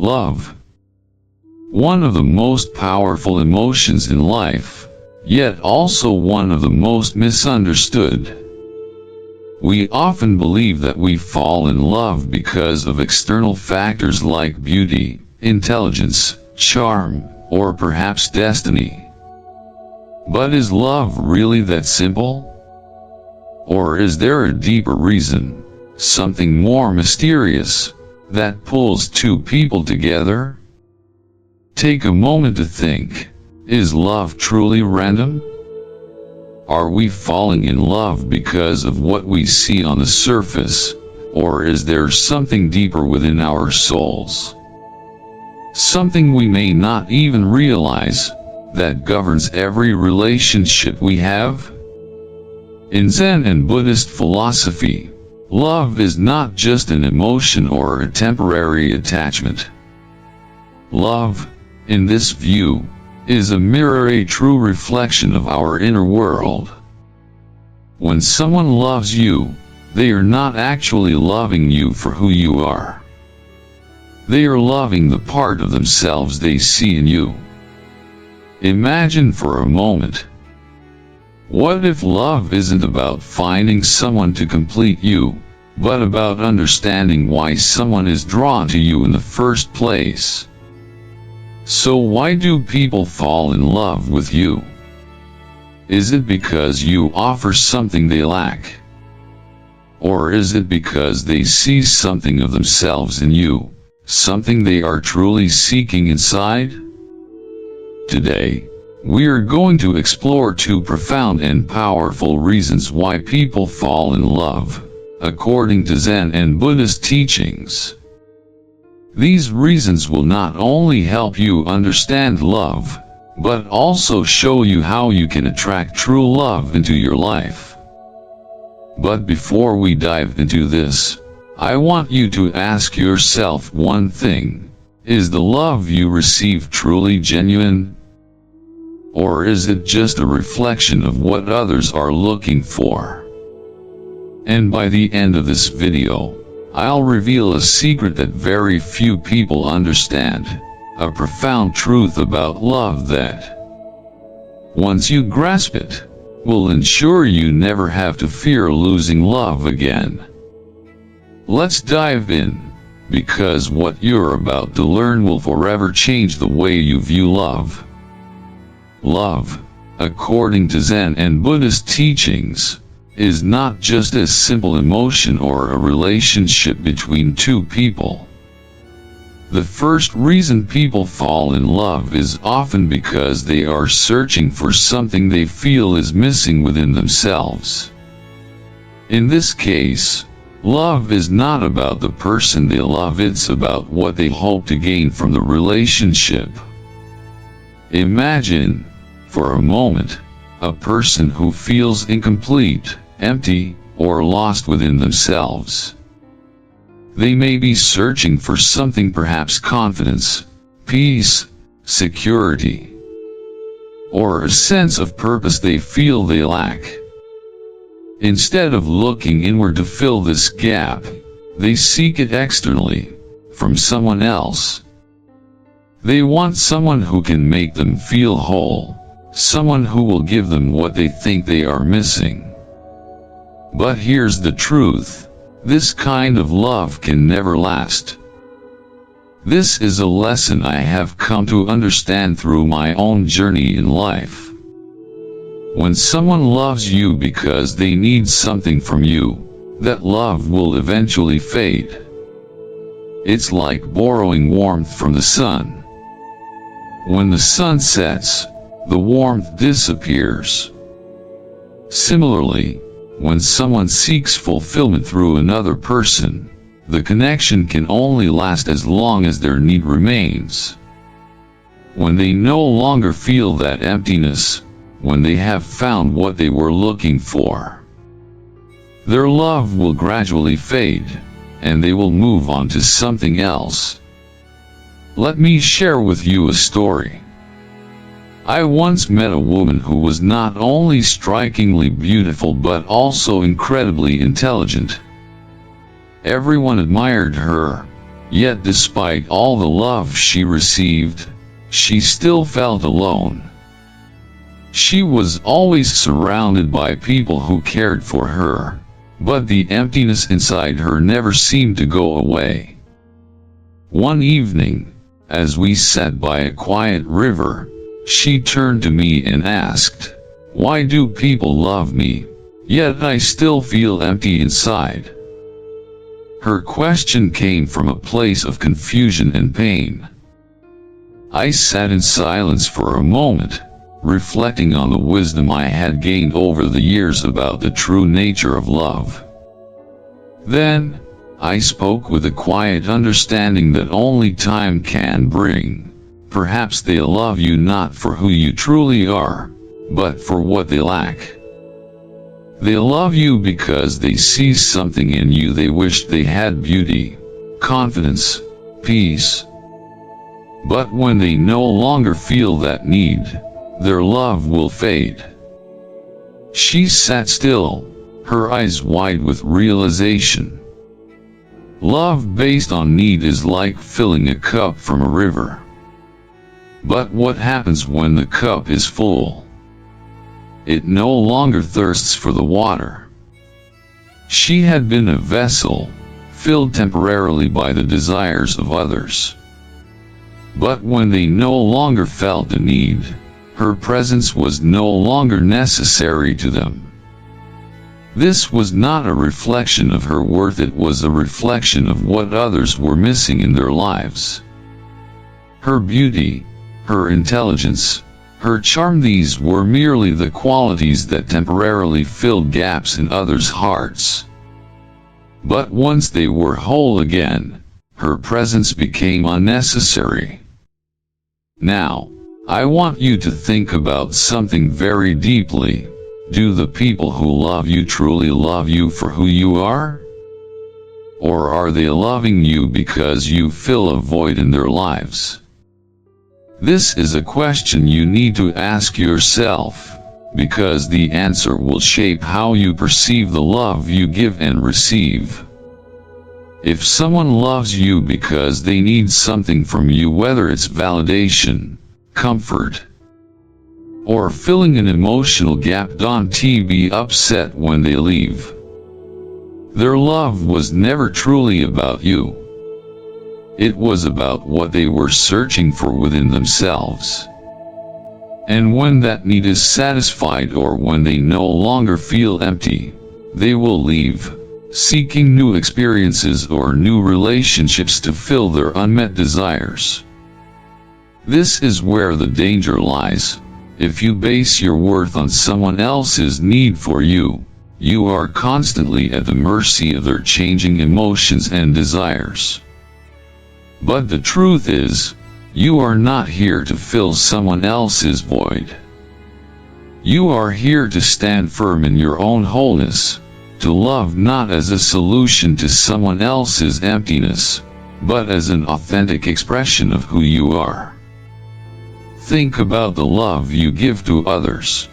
Love. One of the most powerful emotions in life, yet also one of the most misunderstood. We often believe that we fall in love because of external factors like beauty, intelligence, charm, or perhaps destiny. But is love really that simple? Or is there a deeper reason, something more mysterious, that pulls two people together? Take a moment to think, is love truly random? Are we falling in love because of what we see on the surface, or is there something deeper within our souls? Something we may not even realize, that governs every relationship we have? In Zen and Buddhist philosophy, love is not just an emotion or a temporary attachment. Love, in this view, is a mirror, a true reflection of our inner world. When someone loves you, they are not actually loving you for who you are. They are loving the part of themselves they see in you. Imagine for a moment. What if love isn't about finding someone to complete you, but about understanding why someone is drawn to you in the first place? So why do people fall in love with you? Is it because you offer something they lack? Or is it because they see something of themselves in you, something they are truly seeking inside? Today, we are going to explore two profound and powerful reasons why people fall in love, according to Zen and Buddhist teachings. These reasons will not only help you understand love, but also show you how you can attract true love into your life. But before we dive into this, I want you to ask yourself one thing. Is the love you receive truly genuine? Or is it just a reflection of what others are looking for? And by the end of this video, I'll reveal a secret that very few people understand, a profound truth about love that, once you grasp it, will ensure you never have to fear losing love again. Let's dive in, because what you're about to learn will forever change the way you view love. Love, according to Zen and Buddhist teachings, is not just a simple emotion or a relationship between two people. The first reason people fall in love is often because they are searching for something they feel is missing within themselves. In this case, love is not about the person they love, it's about what they hope to gain from the relationship. Imagine, for a moment, a person who feels incomplete, empty, or lost within themselves. They may be searching for something, perhaps confidence, peace, security, or a sense of purpose they feel they lack. Instead of looking inward to fill this gap, they seek it externally, from someone else. They want someone who can make them feel whole, someone who will give them what they think they are missing. But here's the truth. This kind of love can never last. This is a lesson I have come to understand through my own journey in life. When someone loves you because they need something from you, that love will eventually fade. It's like borrowing warmth from the sun. When the sun sets, the warmth disappears. Similarly, when someone seeks fulfillment through another person, the connection can only last as long as their need remains. When they no longer feel that emptiness, when they have found what they were looking for, their love will gradually fade, and they will move on to something else. Let me share with you a story. I once met a woman who was not only strikingly beautiful but also incredibly intelligent. Everyone admired her, Yet despite all the love she received, she still felt alone. She was always surrounded by people who cared for her, but the emptiness inside her never seemed to go away. One evening, as we sat by a quiet river, she turned to me and asked, "Why do people love me, yet I still feel empty inside?" Her question came from a place of confusion and pain. I sat in silence for a moment, reflecting on the wisdom I had gained over the years about the true nature of love. Then, I spoke with a quiet understanding that only time can bring. Perhaps they love you not for who you truly are, but for what they lack. They love you because they see something in you they wished they had: beauty, confidence, peace. But when they no longer feel that need, their love will fade. She sat still, her eyes wide with realization. Love based on need is like filling a cup from a river. But what happens when the cup is full? It no longer thirsts for the water. She had been a vessel, filled temporarily by the desires of others. But when they no longer felt the need, her presence was no longer necessary to them. This was not a reflection of her worth, it was a reflection of what others were missing in their lives. Her beauty, her intelligence, her charm, these were merely the qualities that temporarily filled gaps in others' hearts. But once they were whole again, her presence became unnecessary. Now, I want you to think about something very deeply. Do the people who love you truly love you for who you are? Or are they loving you because you fill a void in their lives? This is a question you need to ask yourself, because the answer will shape how you perceive the love you give and receive. If someone loves you because they need something from you, whether it's validation, comfort, or filling an emotional gap, don't be upset when they leave. Their love was never truly about you. It was about what they were searching for within themselves. And when that need is satisfied, or when they no longer feel empty, they will leave, seeking new experiences or new relationships to fill their unmet desires. This is where the danger lies. If you base your worth on someone else's need for you, you are constantly at the mercy of their changing emotions and desires. But the truth is, you are not here to fill someone else's void. You are here to stand firm in your own wholeness, to love not as a solution to someone else's emptiness, but as an authentic expression of who you are. Think about the love you give to others.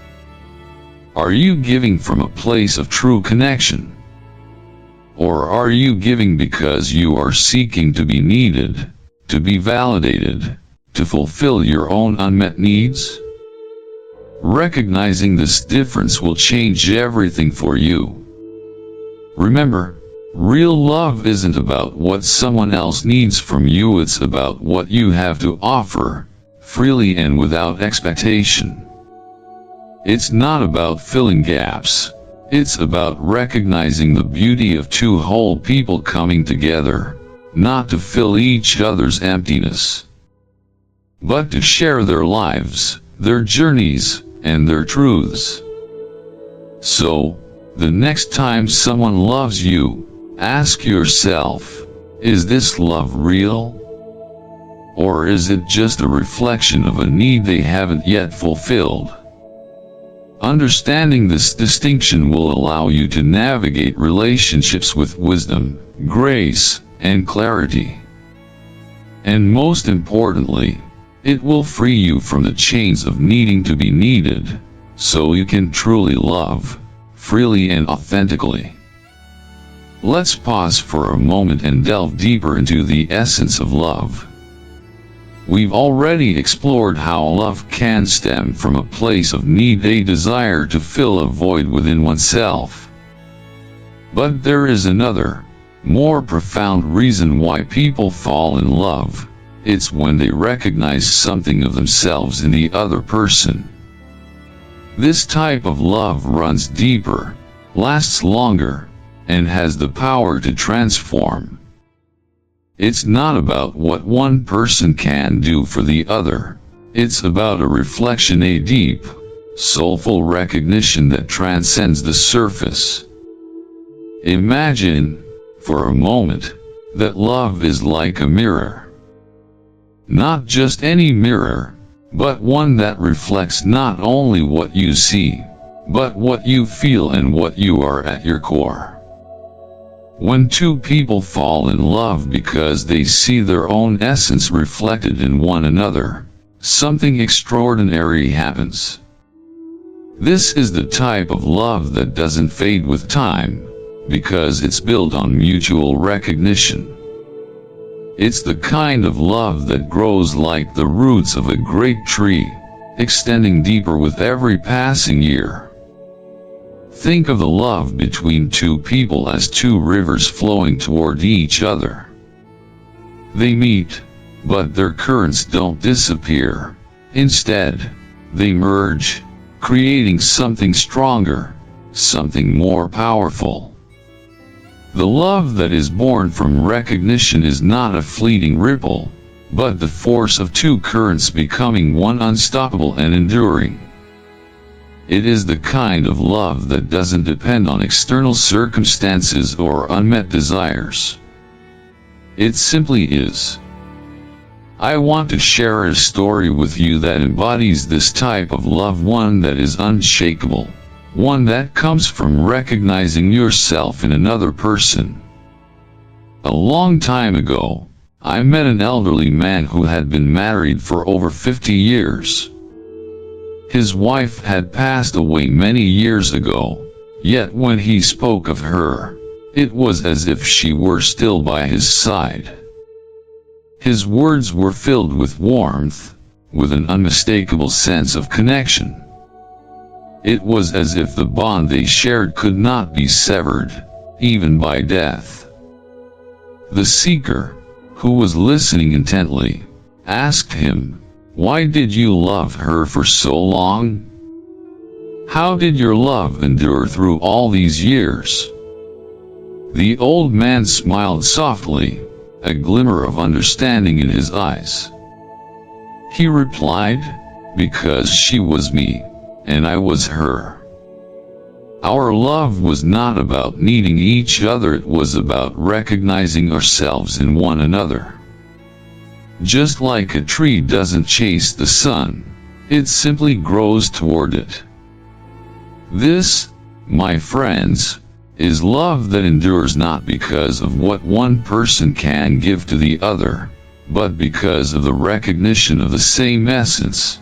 Are you giving from a place of true connection? Or are you giving because you are seeking to be needed, to be validated, to fulfill your own unmet needs? Recognizing this difference will change everything for you. Remember, real love isn't about what someone else needs from you, it's about what you have to offer, freely and without expectation. It's not about filling gaps. It's about recognizing the beauty of two whole people coming together, not to fill each other's emptiness, but to share their lives, their journeys, and their truths. So, the next time someone loves you, ask yourself, is this love real? Or is it just a reflection of a need they haven't yet fulfilled? Understanding this distinction will allow you to navigate relationships with wisdom, grace, and clarity. And most importantly, it will free you from the chains of needing to be needed, so you can truly love, freely and authentically. let's pause for a moment and delve deeper into the essence of love. We've already explored how love can stem from a place of need, a desire to fill a void within oneself. But there is another, more profound reason why people fall in love. It's when they recognize something of themselves in the other person. This type of love runs deeper, lasts longer, and has the power to transform. It's not about what one person can do for the other. It's about a reflection, a deep, soulful recognition that transcends the surface. Imagine, for a moment, that love is like a mirror. Not just any mirror, but one that reflects not only what you see, but what you feel and what you are at your core. When two people fall in love because they see their own essence reflected in one another, something extraordinary happens. This is the type of love that doesn't fade with time, because it's built on mutual recognition. It's the kind of love that grows like the roots of a great tree, extending deeper with every passing year. Think of the love between two people as two rivers flowing toward each other. They meet, but their currents don't disappear. Instead, they merge, creating something stronger, something more powerful. The love that is born from recognition is not a fleeting ripple, but the force of two currents becoming one, unstoppable and enduring. It is the kind of love that doesn't depend on external circumstances or unmet desires. It simply is. I want to share a story with you that embodies this type of love, one that is unshakable, one that comes from recognizing yourself in another person. A long time ago, I met an elderly man who had been married for over 50 years. His wife had passed away many years ago, yet when he spoke of her, it was as if she were still by his side. His words were filled with warmth, with an unmistakable sense of connection. It was as if the bond they shared could not be severed, even by death. The seeker, who was listening intently, asked him, "Why did you love her for so long? How did your love endure through all these years?" The old man smiled softly, a glimmer of understanding in his eyes. He replied, "Because she was me, and I was her." Our love was not about needing each other, it was about recognizing ourselves in one another. Just like a tree doesn't chase the sun, it simply grows toward it. This, my friends, is love that endures not because of what one person can give to the other, but because of the recognition of the same essence.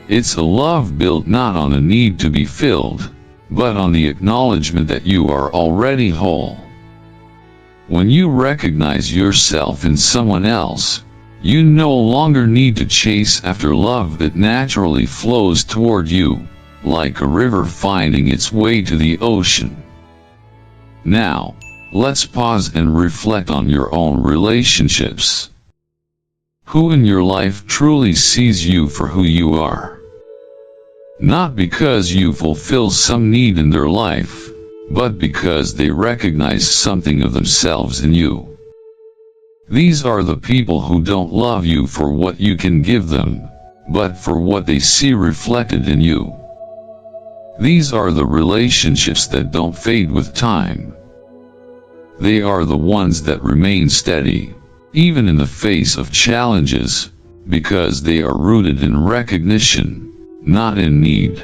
It's a love built not on a need to be filled, but on the acknowledgement that you are already whole. When you recognize yourself in someone else, you no longer need to chase after love that naturally flows toward you, like a river finding its way to the ocean. Now, let's pause and reflect on your own relationships. Who in your life truly sees you for who you are? Not because you fulfill some need in their life, but because they recognize something of themselves in you. These are the people who don't love you for what you can give them, but for what they see reflected in you. These are the relationships that don't fade with time. They are the ones that remain steady, even in the face of challenges, because they are rooted in recognition, not in need.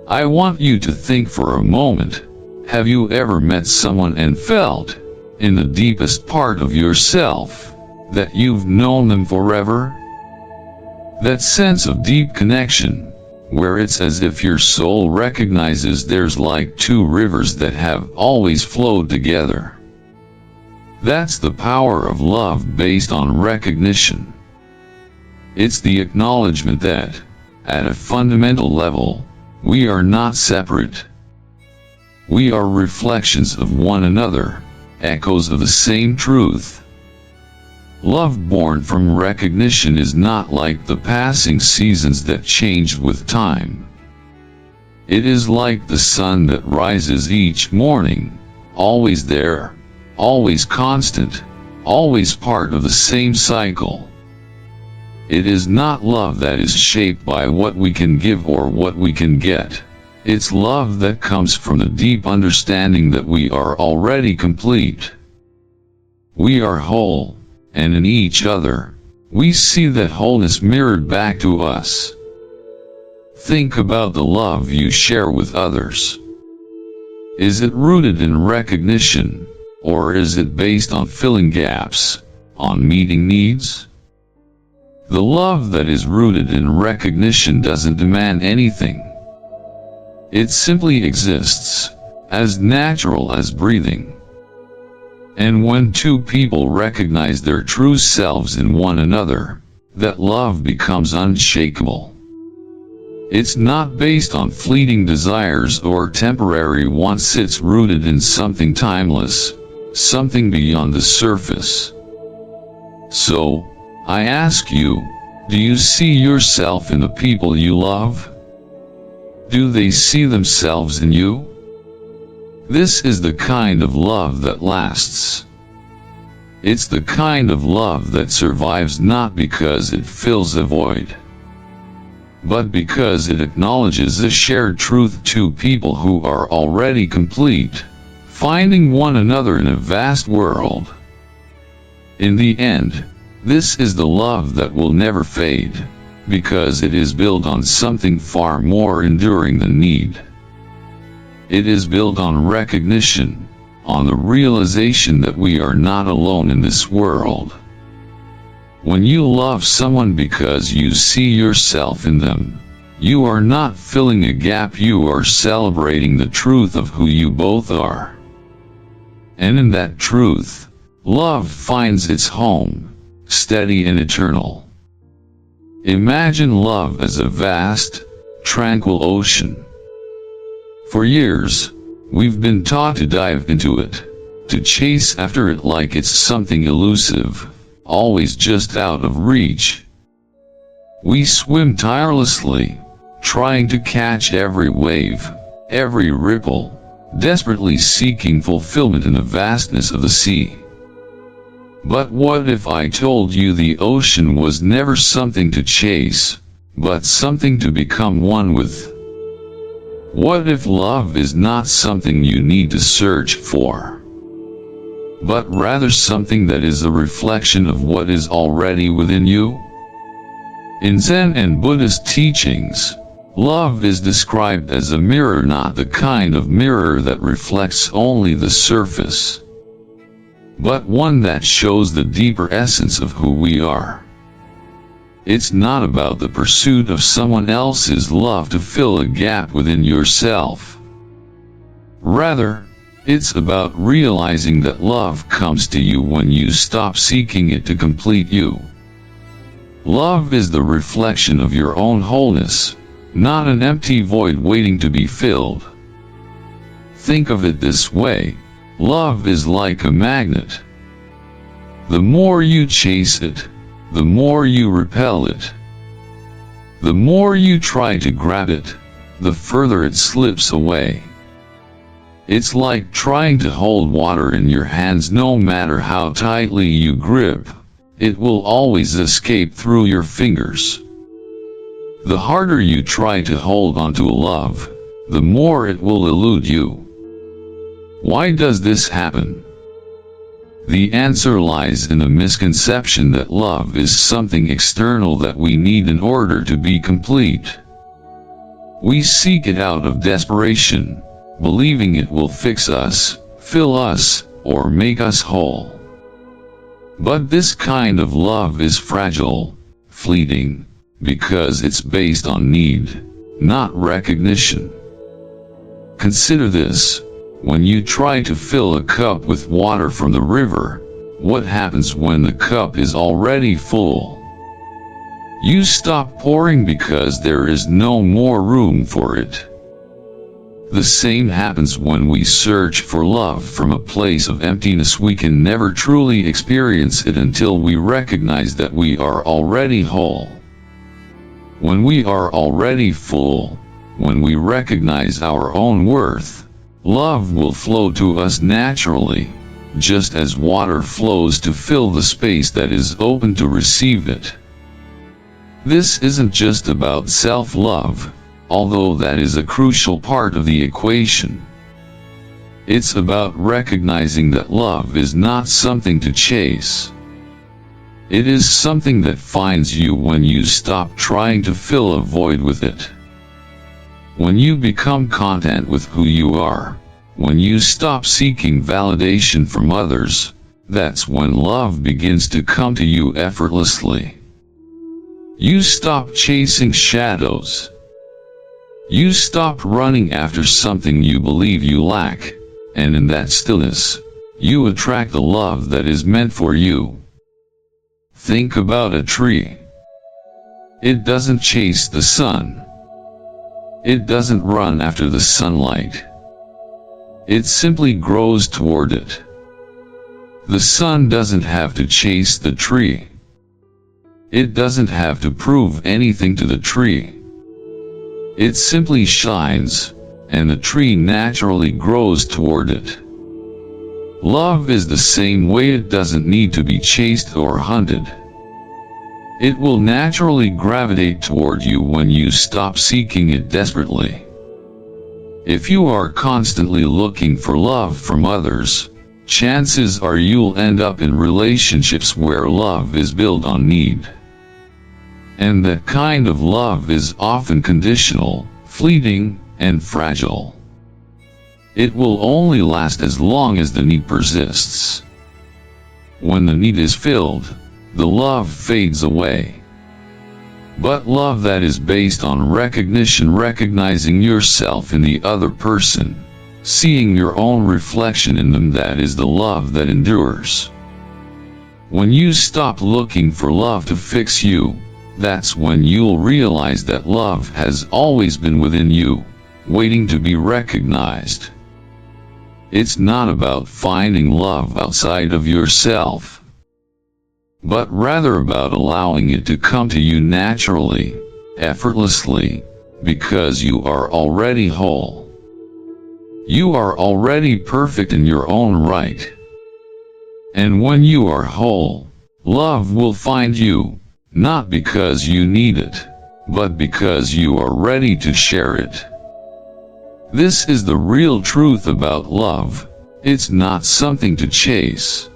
I want you to think for a moment, have you ever met someone and felt, in the deepest part of yourself, that you've known them forever? That sense of deep connection, where it's as if your soul recognizes there's like two rivers that have always flowed together. That's the power of love based on recognition. It's the acknowledgement that, at a fundamental level, we are not separate. We are reflections of one another, echoes of the same truth. Love born from recognition is not like the passing seasons that changed with time. It is like the sun that rises each morning, always there, always constant, always part of the same cycle. It is not love that is shaped by what we can give or what we can get. It's love that comes from the deep understanding that we are already complete. We are whole, and in each other, we see that wholeness mirrored back to us. Think about the love you share with others. Is it rooted in recognition, or is it based on filling gaps, on meeting needs? The love that is rooted in recognition doesn't demand anything. It simply exists, as natural as breathing. And when two people recognize their true selves in one another, that love becomes unshakable. It's not based on fleeting desires or temporary wants. It's rooted in something timeless, something beyond the surface. So, I ask you, do you see yourself in the people you love? Do they see themselves in you? This is the kind of love that lasts. It's the kind of love that survives not because it fills a void, but because it acknowledges a shared truth. Two people who are already complete, finding one another in a vast world. In the end, this is the love that will never fade, because it is built on something far more enduring than need. It is built on recognition, on the realization that we are not alone in this world. When you love someone because you see yourself in them, you are not filling a gap, you are celebrating the truth of who you both are. And in that truth, love finds its home, steady and eternal. Imagine love as a vast, tranquil ocean. For years, we've been taught to dive into it, to chase after it like it's something elusive, always just out of reach. We swim tirelessly, trying to catch every wave, every ripple, desperately seeking fulfillment in the vastness of the sea. But what if I told you the ocean was never something to chase, but something to become one with? What if love is not something you need to search for, but rather something that is a reflection of what is already within you? In Zen and Buddhist teachings, love is described as a mirror, not the kind of mirror that reflects only the surface, but one that shows the deeper essence of who we are. It's not about the pursuit of someone else's love to fill a gap within yourself. Rather, it's about realizing that love comes to you when you stop seeking it to complete you. Love is the reflection of your own wholeness, not an empty void waiting to be filled. Think of it this way: love is like a magnet. The more you chase it, the more you repel it. The more you try to grab it, the further it slips away. It's like trying to hold water in your hands. No matter how tightly you grip, it will always escape through your fingers. The harder you try to hold onto love, the more it will elude you. Why does this happen? The answer lies in the misconception that love is something external that we need in order to be complete. We seek it out of desperation, believing it will fix us, fill us, or make us whole. But this kind of love is fragile, fleeting, because it's based on need, not recognition. Consider this: when you try to fill a cup with water from the river, what happens when the cup is already full? You stop pouring because there is no more room for it. The same happens when we search for love from a place of emptiness. We can never truly experience it until we recognize that we are already whole. When we are already full, when we recognize our own worth, love will flow to us naturally, just as water flows to fill the space that is open to receive it. This isn't just about self-love, although that is a crucial part of the equation. It's about recognizing that love is not something to chase. It is something that finds you when you stop trying to fill a void with it. When you become content with who you are, when you stop seeking validation from others, that's when love begins to come to you effortlessly. You stop chasing shadows. You stop running after something you believe you lack, and in that stillness, you attract the love that is meant for you. Think about a tree. It doesn't chase the sun. It doesn't run after the sunlight. It simply grows toward it. The sun doesn't have to chase the tree. It doesn't have to prove anything to the tree. It simply shines, and the tree naturally grows toward it. Love is the same way. It doesn't need to be chased or hunted. It will naturally gravitate toward you when you stop seeking it desperately. If you are constantly looking for love from others, chances are you'll end up in relationships where love is built on need. And that kind of love is often conditional, fleeting, and fragile. It will only last as long as the need persists. When the need is filled, the love fades away. But love that is based on recognition, recognizing yourself in the other person, seeing your own reflection in them, that is the love that endures. When you stop looking for love to fix you, that's when you'll realize that love has always been within you, waiting to be recognized. It's not about finding love outside of yourself, but rather about allowing it to come to you naturally, effortlessly, because you are already whole. You are already perfect in your own right. And when you are whole, love will find you, not because you need it, but because you are ready to share it. This is the real truth about love. It's not something to chase.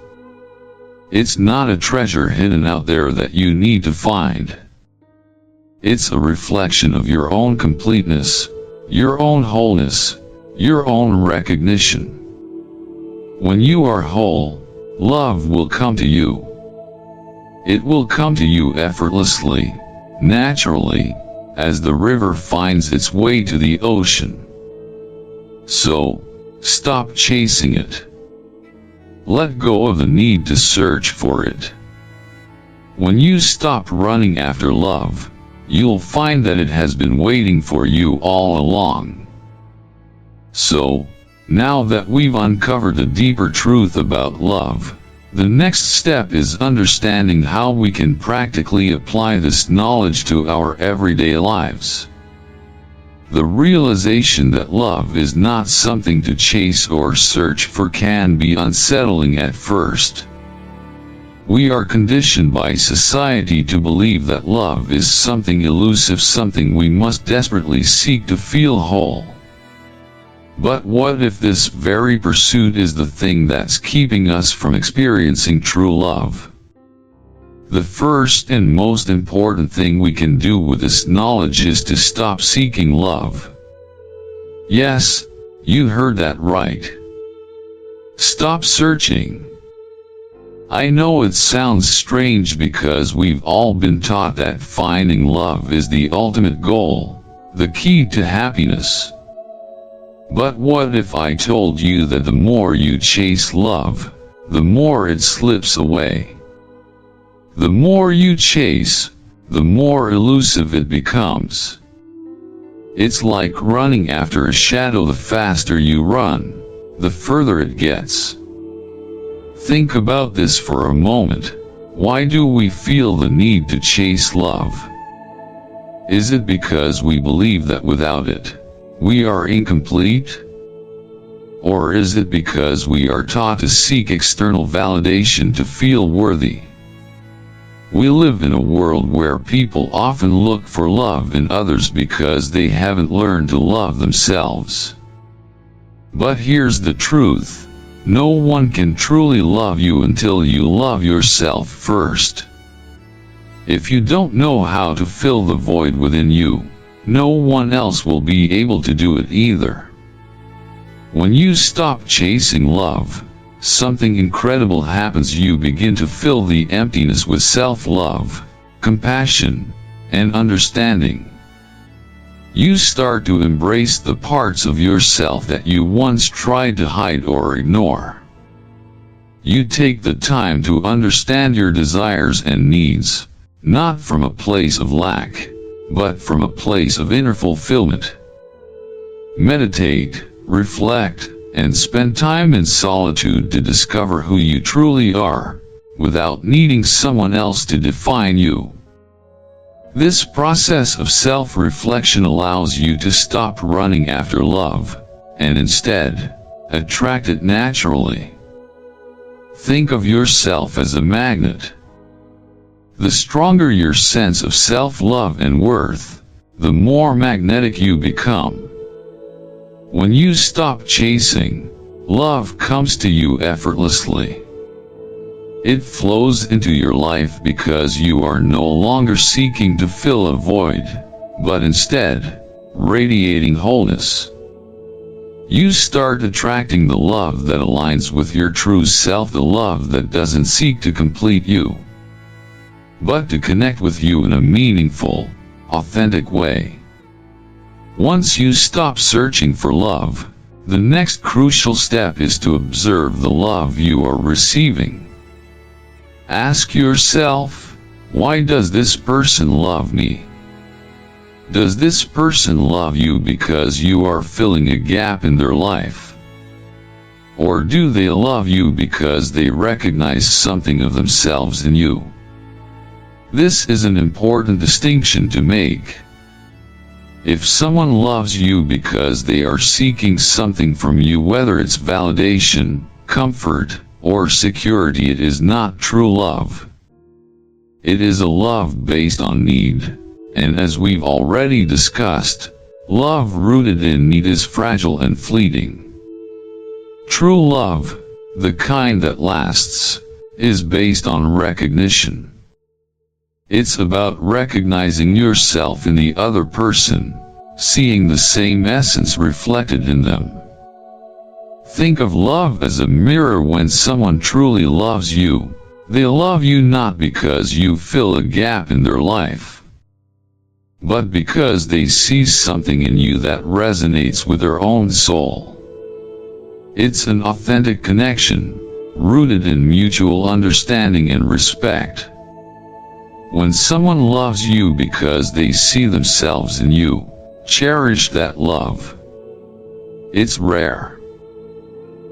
It's not a treasure hidden out there that you need to find. It's a reflection of your own completeness, your own wholeness, your own recognition. When you are whole, love will come to you. It will come to you effortlessly, naturally, as the river finds its way to the ocean. So, stop chasing it. Let go of the need to search for it. When you stop running after love, you'll find that it has been waiting for you all along. So, now that we've uncovered a deeper truth about love, the next step is understanding how we can practically apply this knowledge to our everyday lives. The realization that love is not something to chase or search for can be unsettling at first. We are conditioned by society to believe that love is something elusive, something we must desperately seek to feel whole. But what if this very pursuit is the thing that's keeping us from experiencing true love? The first and most important thing we can do with this knowledge is to stop seeking love. Yes, you heard that right. Stop searching. I know it sounds strange because we've all been taught that finding love is the ultimate goal, the key to happiness. But what if I told you that the more you chase love, the more it slips away? The more you chase, the more elusive it becomes. It's like running after a shadow. The faster you run, the further it gets. Think about this for a moment. Why do we feel the need to chase love? Is it because we believe that without it, we are incomplete? Or is it because we are taught to seek external validation to feel worthy? We live in a world where people often look for love in others because they haven't learned to love themselves. But here's the truth. No one can truly love you until you love yourself first. If you don't know how to fill the void within you, no one else will be able to do it either. When you stop chasing love, something incredible happens. You begin to fill the emptiness with self-love, compassion, and understanding. You start to embrace the parts of yourself that you once tried to hide or ignore. You take the time to understand your desires and needs, not from a place of lack, but from a place of inner fulfillment. Meditate, reflect, and spend time in solitude to discover who you truly are, without needing someone else to define you. This process of self-reflection allows you to stop running after love, and instead, attract it naturally. Think of yourself as a magnet. The stronger your sense of self-love and worth, the more magnetic you become. When you stop chasing, love comes to you effortlessly. It flows into your life because you are no longer seeking to fill a void, but instead, radiating wholeness. You start attracting the love that aligns with your true self, the love that doesn't seek to complete you, but to connect with you in a meaningful, authentic way. Once you stop searching for love, the next crucial step is to observe the love you are receiving. Ask yourself, why does this person love me? Does this person love you because you are filling a gap in their life? Or do they love you because they recognize something of themselves in you? This is an important distinction to make. If someone loves you because they are seeking something from you, whether it's validation, comfort, or security, it is not true love. It is a love based on need, and as we've already discussed, love rooted in need is fragile and fleeting. True love, the kind that lasts, is based on recognition. It's about recognizing yourself in the other person, seeing the same essence reflected in them. Think of love as a mirror. When someone truly loves you, they love you not because you fill a gap in their life, but because they see something in you that resonates with their own soul. It's an authentic connection, rooted in mutual understanding and respect. When someone loves you because they see themselves in you, cherish that love. It's rare.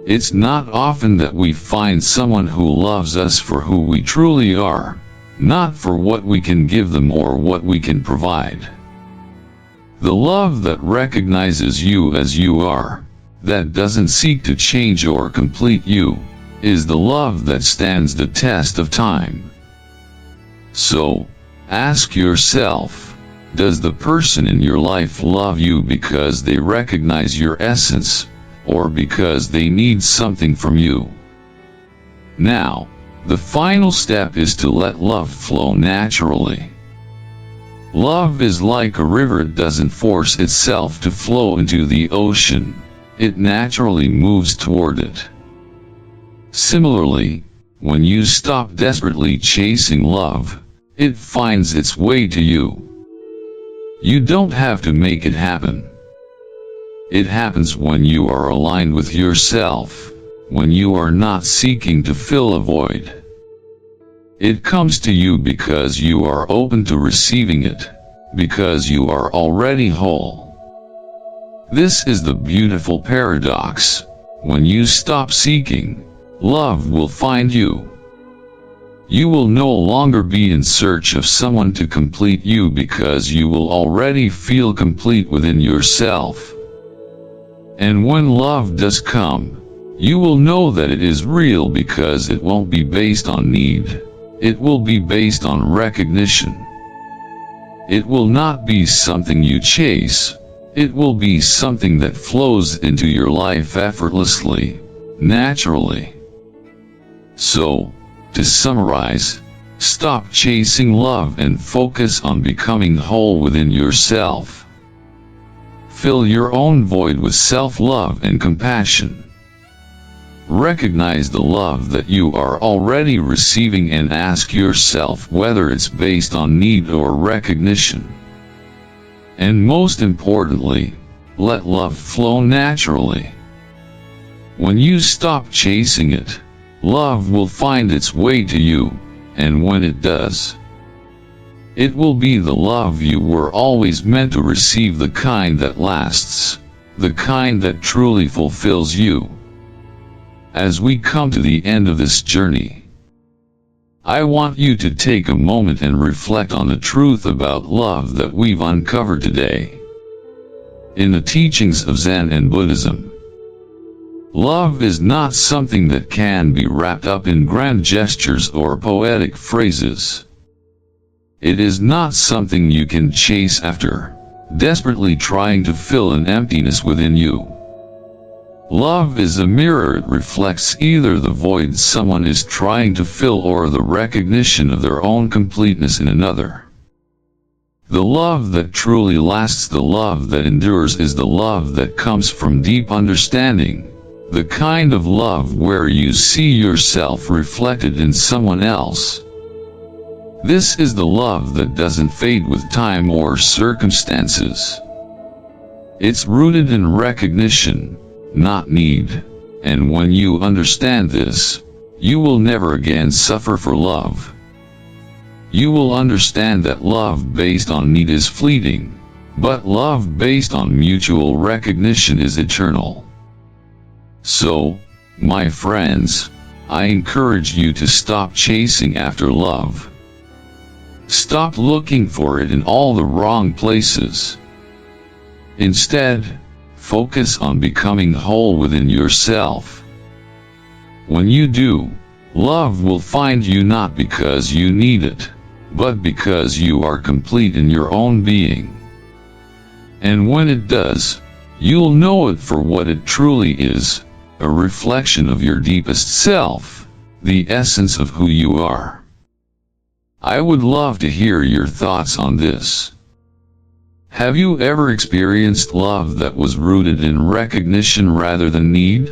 It's not often that we find someone who loves us for who we truly are, not for what we can give them or what we can provide. The love that recognizes you as you are, that doesn't seek to change or complete you, is the love that stands the test of time. So, ask yourself, does the person in your life love you because they recognize your essence, or because they need something from you? Now, the final step is to let love flow naturally. Love is like a river. It doesn't force itself to flow into the ocean, it naturally moves toward it. Similarly, when you stop desperately chasing love, it finds its way to you. You don't have to make it happen. It happens when you are aligned with yourself, when you are not seeking to fill a void. It comes to you because you are open to receiving it, because you are already whole. This is the beautiful paradox. When you stop seeking, love will find you. You will no longer be in search of someone to complete you because you will already feel complete within yourself. And when love does come, you will know that it is real because it won't be based on need. It will be based on recognition. It will not be something you chase. It will be something that flows into your life effortlessly, naturally. So, to summarize, stop chasing love and focus on becoming whole within yourself. Fill your own void with self-love and compassion. Recognize the love that you are already receiving and ask yourself whether it's based on need or recognition. And most importantly, let love flow naturally. When you stop chasing it, love will find its way to you, and when it does, it will be the love you were always meant to receive, the kind that lasts, the kind that truly fulfills you. As we come to the end of this journey, I want you to take a moment and reflect on the truth about love that we've uncovered today. In the teachings of Zen and Buddhism, love is not something that can be wrapped up in grand gestures or poetic phrases. It is not something you can chase after, desperately trying to fill an emptiness within you. Love is a mirror. It reflects either the void someone is trying to fill or the recognition of their own completeness in another. The love that truly lasts, the love that endures, is the love that comes from deep understanding, the kind of love where you see yourself reflected in someone else. This is the love that doesn't fade with time or circumstances. It's rooted in recognition, not need, and when you understand this, you will never again suffer for love. You will understand that love based on need is fleeting, but love based on mutual recognition is eternal. So, my friends, I encourage you to stop chasing after love. Stop looking for it in all the wrong places. Instead, focus on becoming whole within yourself. When you do, love will find you not because you need it, but because you are complete in your own being. And when it does, you'll know it for what it truly is, a reflection of your deepest self, the essence of who you are. I would love to hear your thoughts on this. Have you ever experienced love that was rooted in recognition rather than need?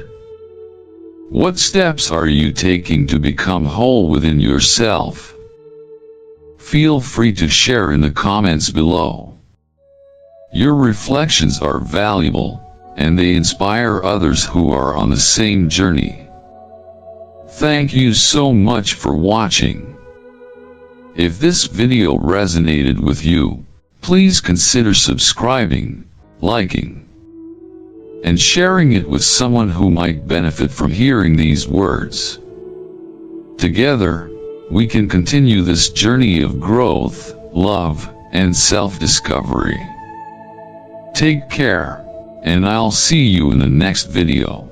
What steps are you taking to become whole within yourself? Feel free to share in the comments below. Your reflections are valuable, and they inspire others who are on the same journey. Thank you so much for watching. If this video resonated with you, please consider subscribing, liking, and sharing it with someone who might benefit from hearing these words. Together, we can continue this journey of growth, love, and self-discovery. Take care, and I'll see you in the next video.